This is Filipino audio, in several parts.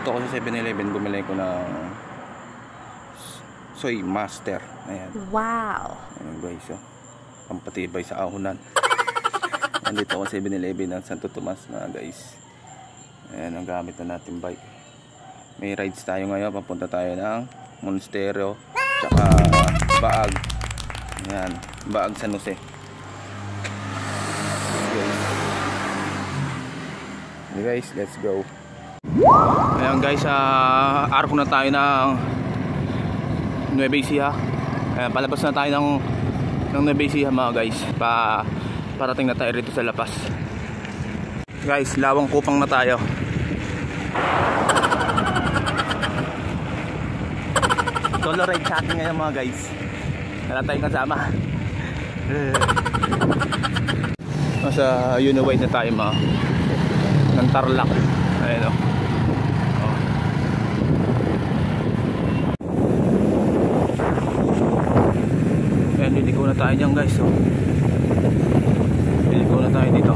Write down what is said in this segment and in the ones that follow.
Nandito ako sa 7-Eleven, bumili ko ng Soy Master. Ayan. Wow. Ayan guys, oh. Pampatibay sa ahonan. Nandito ako sa 7-Eleven ng Santo Tomas mga guys. Ayan ang gamit na natin bike. May rides tayo ngayon. Papunta tayo ng Monasterio tsaka Baag. Ayan, Baag San Jose. Okay guys, let's go. Ayan guys, arko na tayo ng Nueva Ecija. Ayan, palabas na tayo ng Nueva Ecija mga guys. Parating na tayo rito sa La Paz. Guys, Lawang Kupang na tayo. Solo ride sa akin ngayon mga guys. Wala tayong kasama. Nasa Uniwide na tayo mga ng Tarlac. Ayan o. Ayan, liliko na tayo dyan guys. Liliko na tayo dito.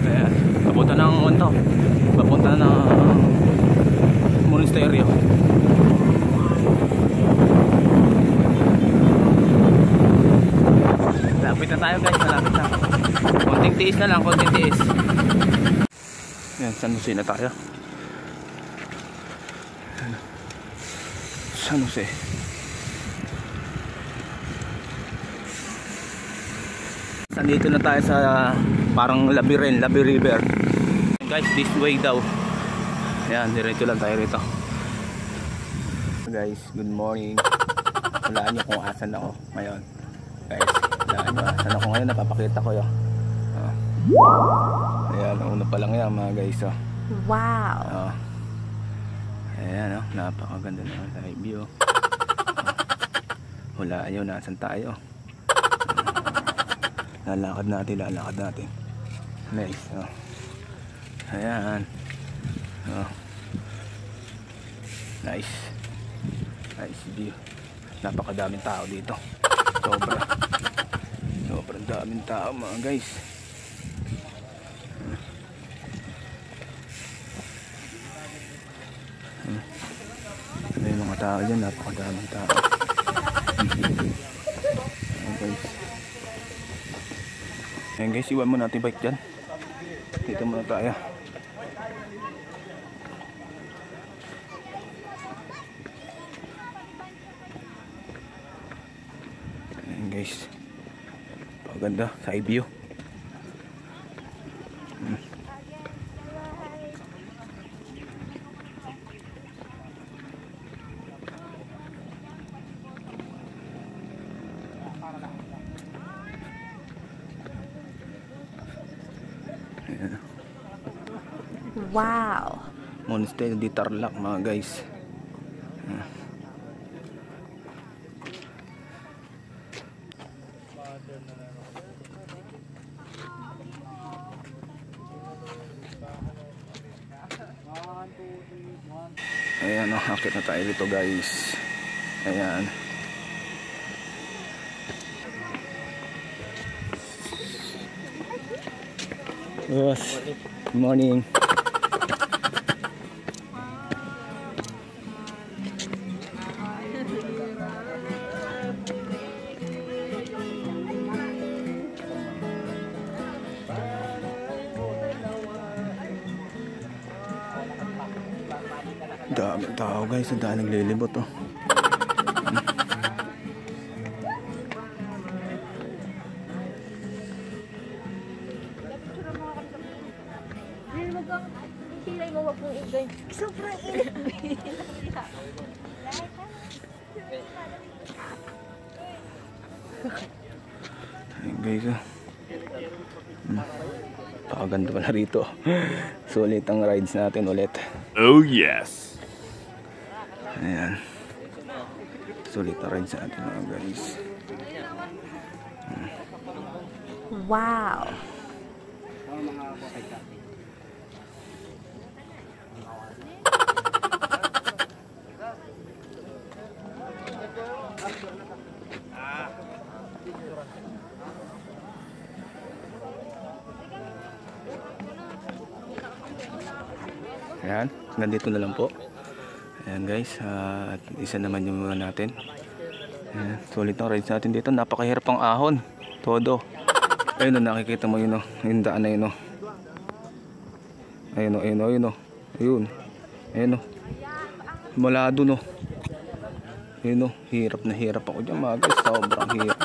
Ayan, papunta ng Monto. Papunta ng Monasterio. Lapit na tayo guys, malapit na. Konting tiis na lang, konting tiis. Ayan, San Jose na tayo. San Jose. Nandito na tayo sa parang labirin, Labi River. Guys, this way daw. Ayan, diretso lang tayo rito. Guys, good morning. Walaan nyo kung asan ako ngayon. Guys, walaan nyo asan ako ngayon. Napapakita ko yun. Ayan, una pa lang yan mga guys. Wow. Ayan, napakaganda na live view. Walaan nyo, nasan tayo. Lalakad natin. Nice. Ayan. Nice view. Napakadaming tao dito. Sobrang daming tao mga guys. May mga tao dyan. Napakadaming tao. Guys. Ayan guys, iwan mo natin bike dyan. Dito muna tayo. Ayan guys, paganda, side view. Wow. Monasterio di Tarlac mga guys. Ayan, akit na tayo dito guys. Ayan. Boss, good morning. Daming tao guys, ang daan naglilibot oh. Sobrang init. Ayun guys oh. Pakaganda pala rito. Sulit ang rides natin ulit. Oh yes. Ayan. Sulit ang rides natin mga guys. Wow. Ayan, hanggang dito na lang po. Ayan guys, at isa naman yung mga natin. Ayan, sulit ang rides natin dito. Napakahirap ang ahon. Todo. Ayun o, nakikita mo yun o. Yung daan na yun o. Ayun o, ayun o, ayun o. Ayun. Ayun o. Mula dun o. Ayun o, hirap na hirap ako dyan mga guys. Sobrang hirap.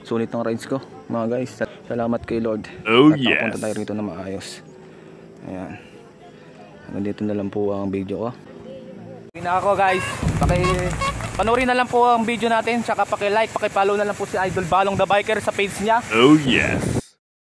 Sulit ang rides ko mga guys. Salamat kay Lord. Oh, at nakapunta yes. tayo rito na maayos. Ayan. Nandito na lang po ang video ko. Na ako guys, panoorin na lang po ang video natin, tsaka paki-like, paki-follow na lang po si Idol Balong the Biker sa page niya. Oh yes.